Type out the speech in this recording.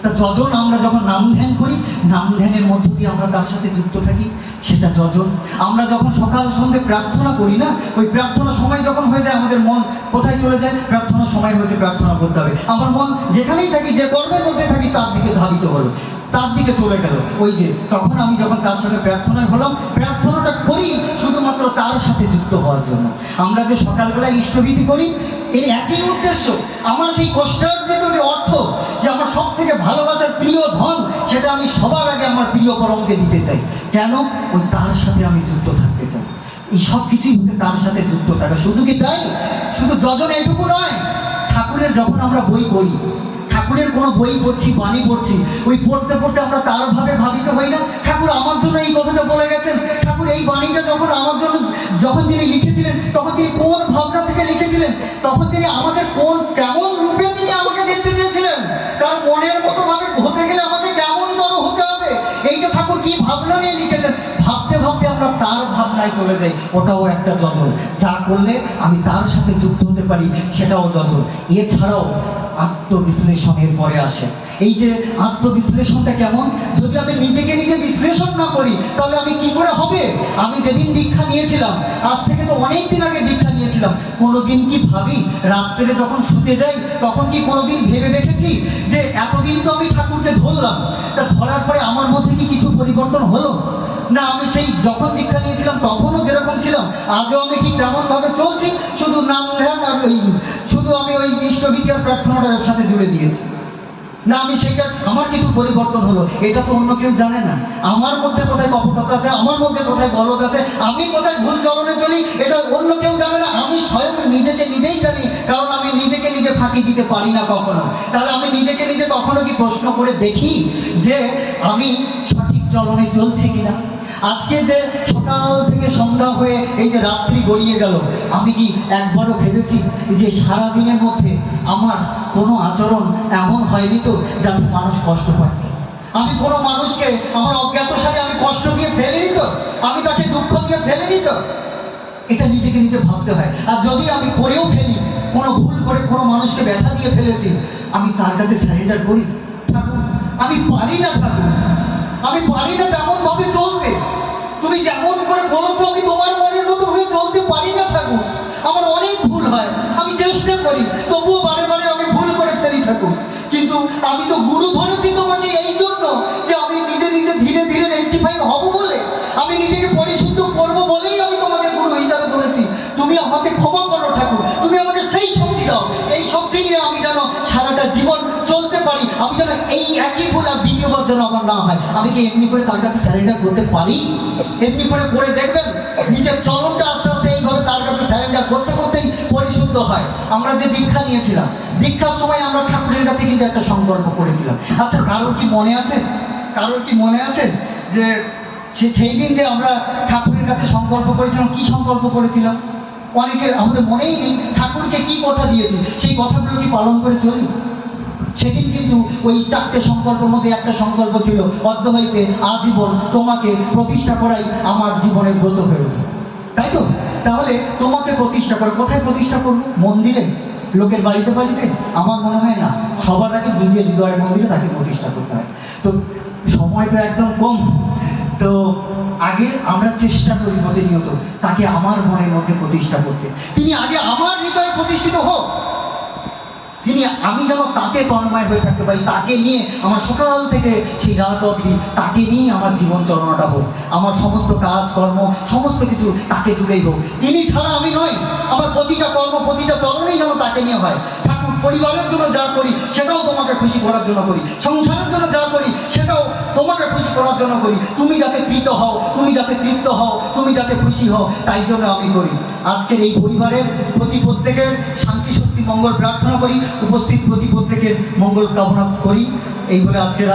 তা যজন আমরা যখন নাম ধ্যান করি, নাম ধ্যানের মধ্য দিয়ে আমরা তার সাথে যুক্ত থাকি, সেটা যজন। আমরা যখন সকাল সন্ধ্যে প্রার্থনা করি না, ওই প্রার্থনা সময় যখন হয়ে যায় আমাদের মন কোথায় চলে যায়? প্রার্থনার সময় হয়েছে, প্রার্থনা করতে হবে। আমার মন যেখানেই থাকি, যে কর্মের মধ্যে থাকি, তার দিকে ধাবিত হলো, তার দিকে চলে গেল। ওই যে তখন আমি যখন তার সাথে প্রার্থনায় হলাম, প্রার্থনাটা করি শুধুমাত্র তার সাথে যুক্ত হওয়ার জন্য। আমরা যে সকালবেলায় ইষ্টভীতি করি, এর একই উদ্দেশ্য। আমার সেই কষ্টার্জিত যে অর্থ, যে আমার সব থেকে ভালোবাসার প্রিয় ধন, সেটা আমি সবার আগে আমার প্রিয় পরমকে দিতে চাই। কেন? ওই তার সাথে আমি যুক্ত থাকতে চাই। এই সব কিছুই হচ্ছে তার সাথে যুক্ত থাকা। শুধু কি তাই? শুধু যজন এটুকু নয়। ঠাকুরের যখন আমরা বই পড়ি, ঠাকুরের কোনো বই পড়ছি, বাণী পড়ছি, ওই পড়তে পড়তে আমরা তার ভাবে ভাবিত হই না? ঠাকুর আমার জন্য এই কথাটা বলে গেছেন, ঠাকুর এই বাণীটা যখন আমার জন্য যখন তিনি লিখেছিলেন, তখন তিনি কোন ভাবনা থেকে লিখেছিলেন, তখন তিনি আমাদের কোন কেমন রূপে তিনি আমাকে দেখতে চেয়েছিলেন, তার মনের মতো ভাবে হতে গেলে আমাকে কেমন ধরো হতে হবে, এইটা ঠাকুর কি ভাবনা নিয়ে লিখেছেন। ভাবতে ভাবতে আমরা তার ভাবনায় চলে যাই, ওটাও একটা যজন। যা করলে আমি তার সাথে যুক্ত হতে পারি, সেটাও যজন। এছাড়াও আত্মবিশ্লেষণের পরে আসে। এই যে আত্মবিশ্লেষণটা কেমন? যদি আমি নিজেকে নিজে বিশ্লেষণ না করি, তাহলে আমি কি করে হবে? আমি যেদিন দীক্ষা নিয়েছিলাম, আজ থেকে তো অনেক দিন আগে দীক্ষা নিয়েছিলাম, কোনোদিন কি ভাবি রাত্রে যখন শুতে যাই, তখন কি কোনোদিন ভেবে দেখেছি যে এতদিন তো আমি ঠাকুরকে ধরলাম, তা ধরার পরে আমার মধ্যে কি কিছু পরিবর্তন হলো? না, আমি সেই যখন দীক্ষা নিয়েছিলাম তখনও যেরকম ছিলাম, আজও আমি ঠিক তেমন ভাবে চলছি, শুধু নাম ধ্যান আর শুধু আমি ওই ইষ্টভীতি আর প্রার্থনাটার সাথে জুড়ে দিয়েছি। না, আমি সেটা আমার কিছু পরিবর্তন হলো, এটা তো অন্য কেউ জানে না। আমার মধ্যে কোথায় কপটতা আছে, আমার মধ্যে কোথায় গলদ আছে, আমি কোথায় ভুল চরণে চলি, এটা অন্য কেউ জানে না। আমি স্বয়ং নিজেকে নিজেই জানি, কারণ আমি নিজেকে নিজে ফাঁকি দিতে পারি না কখনো। তাহলে আমি নিজেকে নিজে কখনো কি প্রশ্ন করে দেখি যে আমি সঠিক চরণে চলছি কিনা? আজকে যে সকাল থেকে সন্ধ্যা হয়ে এই যে রাত্রি গড়িয়ে গেল, আমি কি একবারও ভেবেছি যে সারাদিনের মধ্যে আমার কোনো আচরণ এমন হয়নি তো যাতে মানুষ কষ্ট পায়? আমি কোনো মানুষকে আমার অজ্ঞাতর সাথে আমি কষ্ট দিয়ে ফেলিনি তো? আমি তাকে দুঃখ দিয়ে ফেলিনি তো? এটা নিজেকে নিজে ভাবতে হয়। আর যদি আমি করেও ফেলি, কোনো ভুল করে কোনো মানুষকে ব্যথা দিয়ে ফেলেছি, আমি তার কাছে স্যারেন্ডার করি, ঠাকুর আমি পারি না, ঠাকুর আমি পারি না তেমন ভাবে চলতে, তুমি যেমন করে বলেছো আমি তোমার মনের মতো হয়ে চলতে পারি না ঠাকুর, আমার অনেক ভুল হয়, আমি চেষ্টা করি, তবুও বারে বারে আমি ভুল করে ফেলি ঠাকুর। কিন্তু আমি তো গুরু ধরেছি তোমাকে এই জন্য যে আমি নিজে নিজে ধীরে ধীরে রেকটিফাই হব বলে, আমি নিজেকে পরিশুদ্ধ করবো বলেই আমি তোমাকে গুরু হিসাবে ধরেছি। তুমি আমাকে ক্ষমা করো ঠাকুর, তুমি আমাকে সেই শক্তি দাও, এই শক্তি নিয়ে আমি যেন সারাটা জীবন চলতে পারি, আমি যেন এই একই ভুল আর দ্বিতীয়বার যেন আমার না হয়। আমি কি এমনি করে তার কাছে স্যারেন্ডার করতে পারি? এমনি করে দেখবেন নিজের চরণটা আস্তে আস্তে এইভাবে তার কাছে স্যারেন্ডার করতে করতেই পরিশুদ্ধ হয়। আমরা যে দীক্ষা নিয়েছিলাম, দীক্ষার সময় আমরা ঠাকুরের কাছে কিন্তু একটা সংকল্প করেছিলাম। আচ্ছা, কারোর কি মনে আছে? কারোর কি মনে আছে যে সেই দিন যে আমরা ঠাকুরের কাছে সংকল্প করেছিলাম? কি সংকল্প করেছিলাম? অনেকের আমাদের মনেই নেই ঠাকুরকে কি কথা দিয়েছি, সেই কথাগুলো কি পালন করে চলি? সেদিন কিন্তু ওই 4টে সংকল্পের মধ্যে একটা সংকল্প ছিল, অদ্য হইতে আজীবন তোমাকে প্রতিষ্ঠা করাই আমার জীবনের ব্রত হয়ে উঠবে, তাই তো? তাহলে তোমাকে প্রতিষ্ঠা করে কোথায় প্রতিষ্ঠা করবো? মন্দিরে? লোকের বাড়িতে বাড়িতে? আমার মনে হয় না, সবার আগে নিজের হৃদয়ের মন্দিরে তাকে প্রতিষ্ঠা করতে হয়। তো সময় তো একদম কম, তো আগে আমরা চেষ্টা করি প্রতিনিয়ত তাকে আমার মনের মধ্যে প্রতিষ্ঠা করতে। তিনি আগে আমার হৃদয়ে প্রতিষ্ঠিত হোক, তিনি আমি যেন তাকে তন্ময় হয়ে থাকতে পারি, তাকে নিয়ে আমার সকাল থেকে সেই রাত অবধি তাকে নিয়ে আমার জীবন চলনাটা হোক, আমার সমস্ত কাজ কর্ম সমস্ত কিছু তাকে জুড়েই হোক। তিনি ছাড়া আমি নই, আমার প্রতিটা কর্ম প্রতিটা চলনেই যেন তাকে নিয়ে হয়। ঠাকুর পরিবারের জন্য যা করি সেটাও তোমাকে খুশি করার জন্য করি, সংসারের জন্য যা করি সেটাও তোমাকে খুশি করার জন্য করি, তুমি যাতে প্রীত হও, তুমি যাতে তৃপ্ত হও, তুমি যাতে খুশি হও, তাই জন্য আমি করি। আজকের এই পরিবারের প্রতি প্রত্যেকের শান্তি স্বস্তি মঙ্গল প্রার্থনা করি, উপস্থিত প্রতি প্রত্যেকের মঙ্গল কামনা করি। এই বলে আজকের